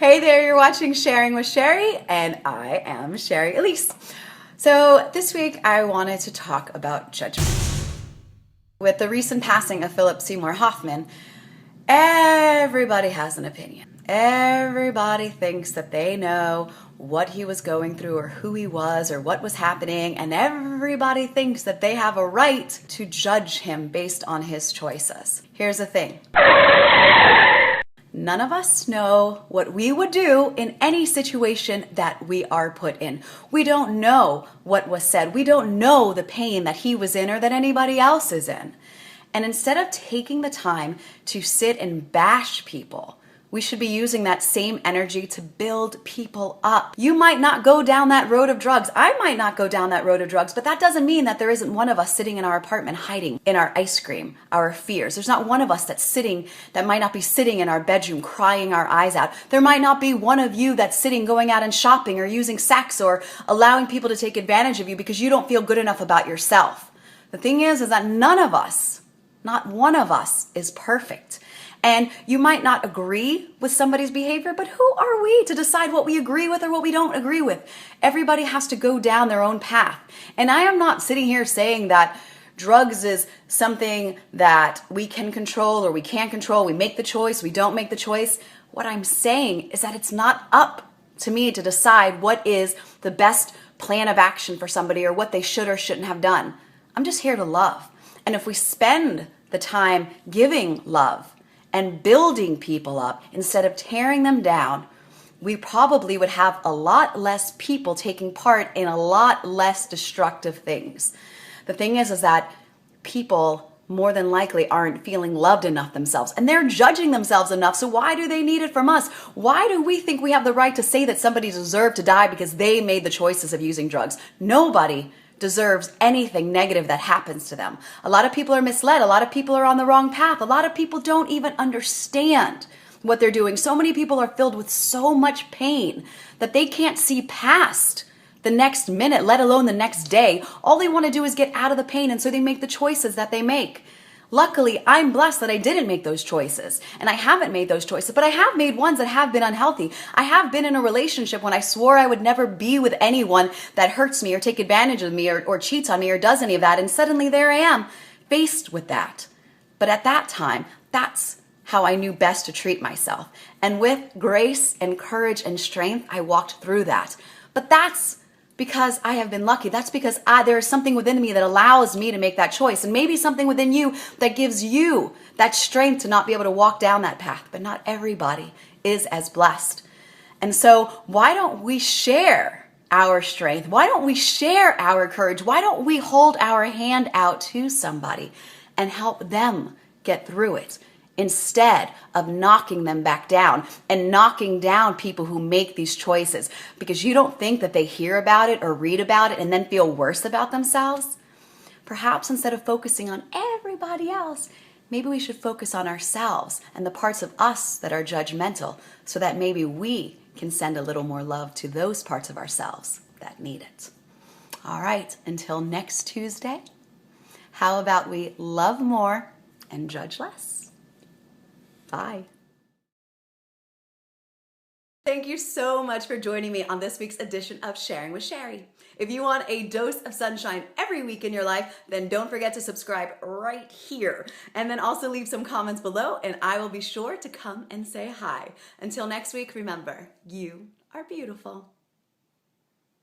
Hey there, you're watching Sharing with Shari, and I am Shari Alyse. So this week I wanted to talk about judgment. With the recent passing of Philip Seymour Hoffman, everybody has an opinion. Everybody thinks that they know what he was going through or who he was or what was happening, and everybody thinks that they have a right to judge him based on his choices. Here's the thing. None of us know what we would do in any situation that we are put in. We don't know what was said. We don't know the pain that he was in or that anybody else is in. And instead of taking the time to sit and bash people, we should be using that same energy to build people up. You might not go down that road of drugs. I might not go down that road of drugs, but that doesn't mean that there isn't one of us sitting in our apartment hiding in our ice cream, our fears. There's not one of us that might not be sitting in our bedroom crying our eyes out. There might not be one of you that's sitting going out and shopping or using sex or allowing people to take advantage of you because you don't feel good enough about yourself. The thing is that none of us, not one of us, is perfect. And you might not agree with somebody's behavior, but who are we to decide what we agree with or what we don't agree with? Everybody has to go down their own path. And I am not sitting here saying that drugs is something that we can control or we can't control. We make the choice, we don't make the choice. What I'm saying is that it's not up to me to decide what is the best plan of action for somebody or what they should or shouldn't have done. I'm just here to love. And if we spend the time giving love and building people up instead of tearing them down, we probably would have a lot less people taking part in a lot less destructive things. The thing is that people more than likely aren't feeling loved enough themselves, and they're judging themselves enough, so why do they need it from us? Why do we think we have the right to say that somebody deserved to die because they made the choices of using drugs? Nobody deserves anything negative that happens to them. A lot of people are misled. A lot of people are on the wrong path. A lot of people don't even understand what they're doing. So many people are filled with so much pain that they can't see past the next minute, let alone the next day. All they want to do is get out of the pain, and so they make the choices that they make. Luckily, I'm blessed that I didn't make those choices, and I haven't made those choices, but I have made ones that have been unhealthy. I have been in a relationship when I swore I would never be with anyone that hurts me or take advantage of me or cheats on me or does any of that, and suddenly there I am, faced with that. But at that time, that's how I knew best to treat myself. And with grace and courage and strength, I walked through that. But that's because I have been lucky. That's because there is something within me that allows me to make that choice, and maybe something within you that gives you that strength to not be able to walk down that path. But not everybody is as blessed. And so why don't we share our strength? Why don't we share our courage? Why don't we hold our hand out to somebody and help them get through it, instead of knocking them back down and knocking down people who make these choices because you don't think that they hear about it or read about it and then feel worse about themselves? Perhaps instead of focusing on everybody else, maybe we should focus on ourselves and the parts of us that are judgmental, so that maybe we can send a little more love to those parts of ourselves that need it. All right, until next Tuesday, how about we love more and judge less? Bye. Thank you so much for joining me on this week's edition of Sharing with Shari. If you want a dose of sunshine every week in your life, then don't forget to subscribe right here. And then also leave some comments below, and I will be sure to come and say hi. Until next week, remember, you are beautiful.